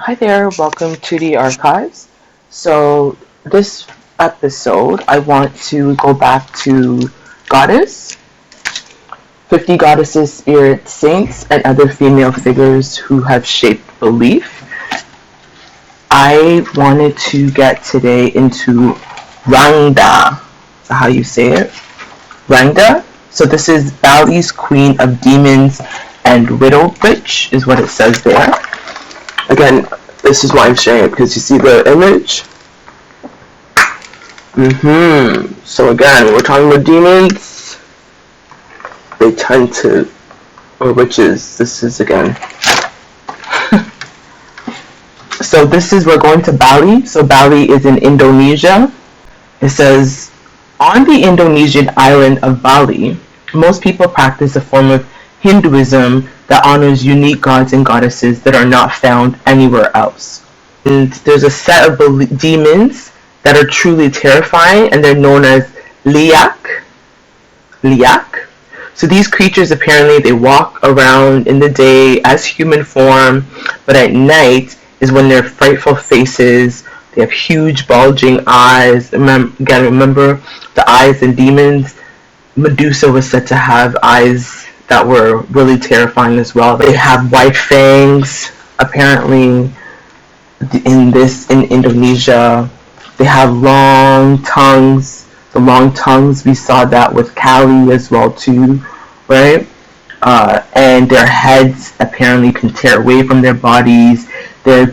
Hi there, welcome to the archives. So, this episode, I want to go back to Goddess, 50 goddesses, spirits, saints, and other female figures who have shaped belief. I wanted to get today into Rangda. Is that how you say it? Rangda. So, this is Bali's queen of demons and widow witch, is what it says there. Again, this is why I'm sharing it, because you see the image? So again, we're talking about demons. They tend to, or witches, this is again. So we're going to Bali. So Bali is in Indonesia. It says, on the Indonesian island of Bali, most people practice a form of Hinduism that honors unique gods and goddesses that are not found anywhere else. And there's a set of demons that are truly terrifying, and they're known as Leyak. So these creatures, apparently, they walk around in the day as human form, but at night is when their frightful faces, they have huge bulging eyes. Remember the eyes in demons? Medusa was said to have eyes that were really terrifying as well. They have white fangs, apparently, in Indonesia. They have long tongues. The long tongues, we saw that with Kali as well too, right? And their heads apparently can tear away from their bodies. They're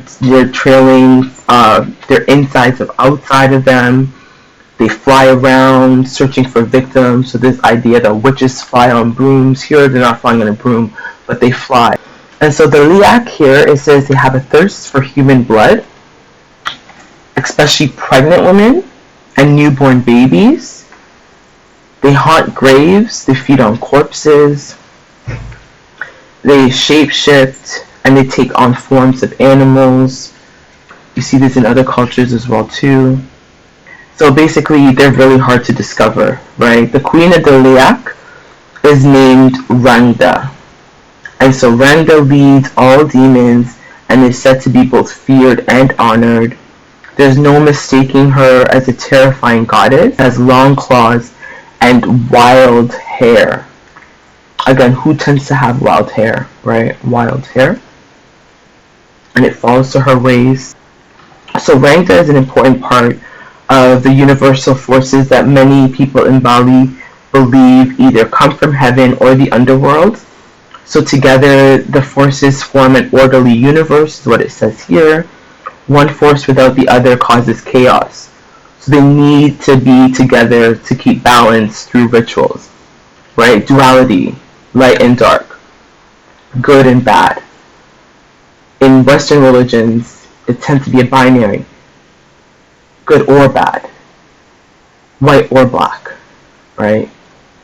trailing their insides of outside of them. They fly around searching for victims. So this idea that witches fly on brooms, here they're not flying on a broom, but they fly. And so the Leyak here, it says they have a thirst for human blood, especially pregnant women and newborn babies. They haunt graves, they feed on corpses, they shapeshift, and they take on forms of animals. You see this in other cultures as well too. So basically, they're really hard to discover, right? The queen of the Leyak is named Rangda. And so Rangda leads all demons and is said to be both feared and honored. There's no mistaking her as a terrifying goddess, has long claws and wild hair. Again, who tends to have wild hair, right? Wild hair. And it falls to her waist. So Rangda is an important part of the universal forces that many people in Bali believe either come from heaven or the underworld. So together, the forces form an orderly universe, is what it says here. One force without the other causes chaos. So they need to be together to keep balance through rituals, right? Duality, light and dark, good and bad. In Western religions, it tends to be a binary. Good or bad, white or black, right?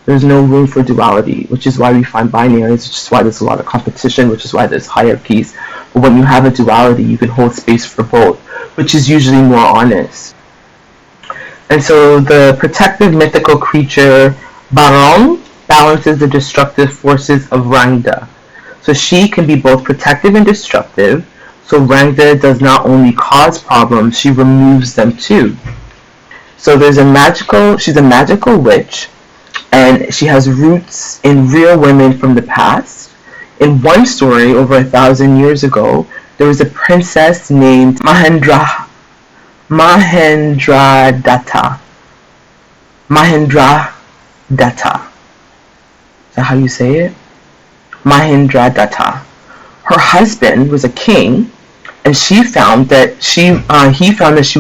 There's no room for duality, which is why we find binaries, which is why there's a lot of competition, which is why there's hierarchies. But when you have a duality, you can hold space for both, which is usually more honest. And so the protective mythical creature Barong balances the destructive forces of Rangda. So she can be both protective and destructive. So Rangda does not only cause problems, she removes them too. So she's a magical witch, and she has roots in real women from the past. In one story, over 1,000 years ago, there was a princess named Mahendradatta. Is that how you say it? Mahendradatta. Her husband was a king, and he found that she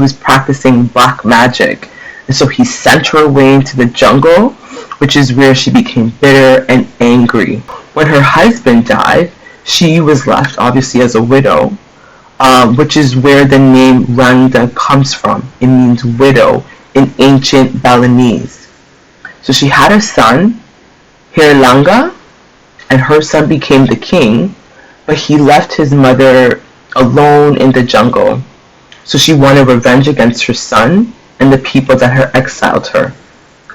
was practicing black magic, and so he sent her away into the jungle, which is where she became bitter and angry. When her husband died, she was left obviously as a widow, which is where the name Rangda comes from. It means widow in ancient Balinese. So she had a son, Hirlanga, and her son became the king, but he left his mother alone in the jungle. So she wanted revenge against her son and the people that had exiled her.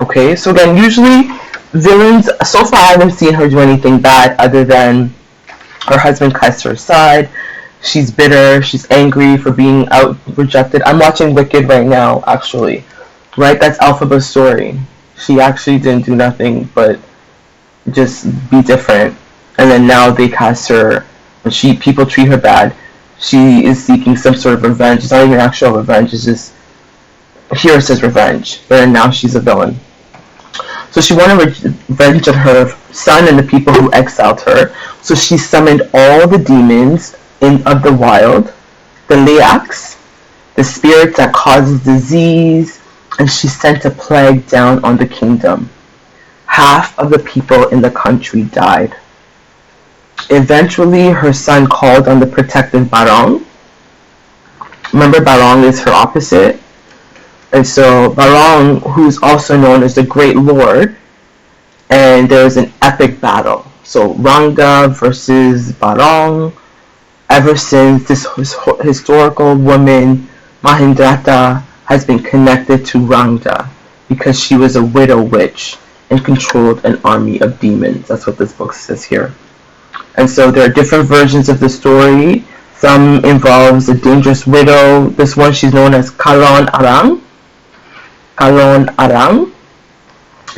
Okay, so again, usually villains, so far I haven't seen her do anything bad other than her husband cuts her aside, She's bitter. She's angry for being out rejected. I'm watching Wicked right now, actually. Right? That's Elphaba's story. She actually didn't do nothing but just be different. And then now they cast her. When people treat her bad, she is seeking some sort of revenge. It's not even actual revenge. It's just, here it says revenge. But now she's a villain. So she wanted revenge on her son and the people who exiled her. So she summoned all the demons of the wild, the Leyaks, the spirits that causes disease, and she sent a plague down on the kingdom. Half of the people in the country died. Eventually, her son called on the protective Barong. Remember, Barong is her opposite. And so Barong, who's also known as the Great Lord, and there's an epic battle. So Rangda versus Barong. Ever since, this historical woman, Mahendradatta, has been connected to Rangda because she was a widow witch and controlled an army of demons. That's what this book says here. And so there are different versions of the story. Some involves a dangerous widow. This one, she's known as Calon Arang. Calon Arang.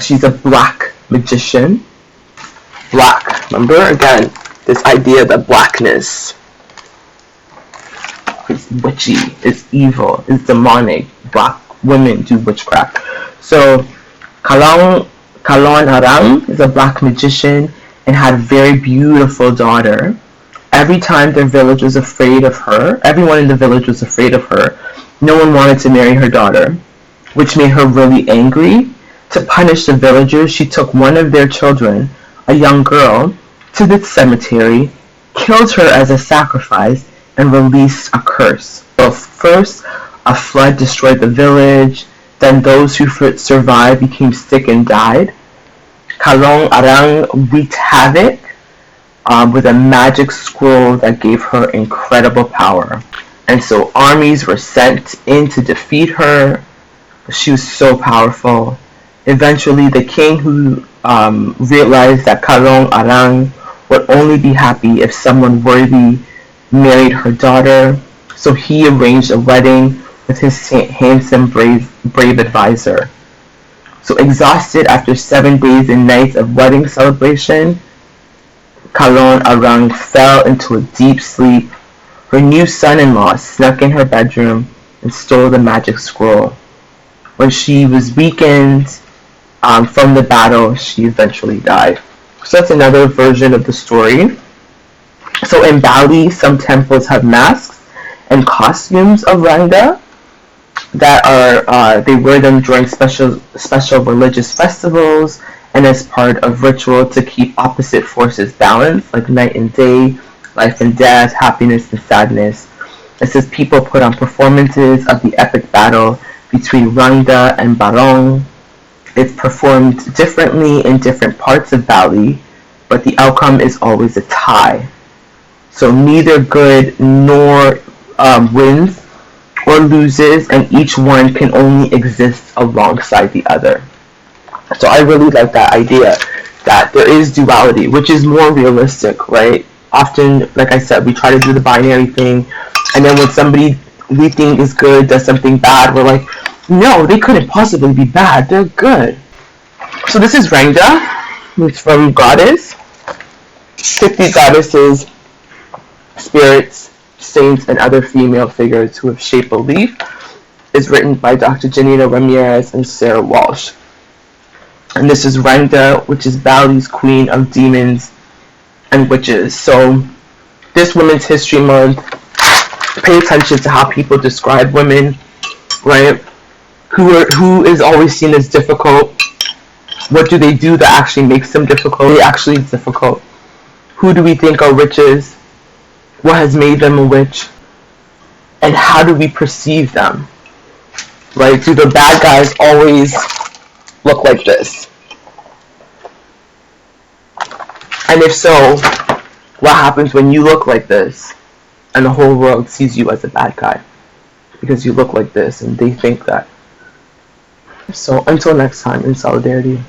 She's a black magician. Black. Remember, again, this idea that blackness is witchy, is evil, is demonic. Black women do witchcraft. So Calon Arang is a black magician and had a very beautiful daughter. Every time their village was afraid of her, everyone in the village was afraid of her, no one wanted to marry her daughter, which made her really angry. To punish the villagers, she took one of their children, a young girl, to the cemetery, killed her as a sacrifice, and released a curse. So first, a flood destroyed the village, then those who survived became sick and died. Calon Arang wreaked havoc with a magic scroll that gave her incredible power. And so armies were sent in to defeat her. She was so powerful. Eventually, the king, who realized that Calon Arang would only be happy if someone worthy married her daughter, so he arranged a wedding with his handsome, brave advisor. So exhausted after 7 days and nights of wedding celebration, Calon Arang fell into a deep sleep. Her new son-in-law snuck in her bedroom and stole the magic scroll. When she was weakened from the battle, she eventually died. So that's another version of the story. So in Bali, some temples have masks and costumes of Rangda that are they wear them during special religious festivals and as part of ritual to keep opposite forces balanced, like night and day, life and death, happiness and sadness. It says people put on performances of the epic battle between Rangda and Barong. It's performed differently in different parts of Bali, but the outcome is always a tie. So neither good nor wins or loses, and each one can only exist alongside the other. So I really like that idea that there is duality, which is more realistic, right? Often, like I said, we try to do the binary thing, and then when somebody we think is good does something bad, we're like, no, they couldn't possibly be bad, they're good. So this is Rangda. It's from Goddess. 50 goddesses, spirits, saints, and other female figures who have shaped belief. Is written by Dr. Janina, Ramirez, and Sarah Walsh. And this is Rangda, which is Bali's queen of demons and witches. So this Women's History Month, pay attention to how people describe women, right? Who is always seen as difficult? What do they do that actually makes them difficult? Actually difficult. Who do we think are witches? What has made them a witch? And how do we perceive them? Right? Do the bad guys always look like this? And if so, what happens when you look like this and the whole world sees you as a bad guy? Because you look like this and they think that. So until next time, in solidarity.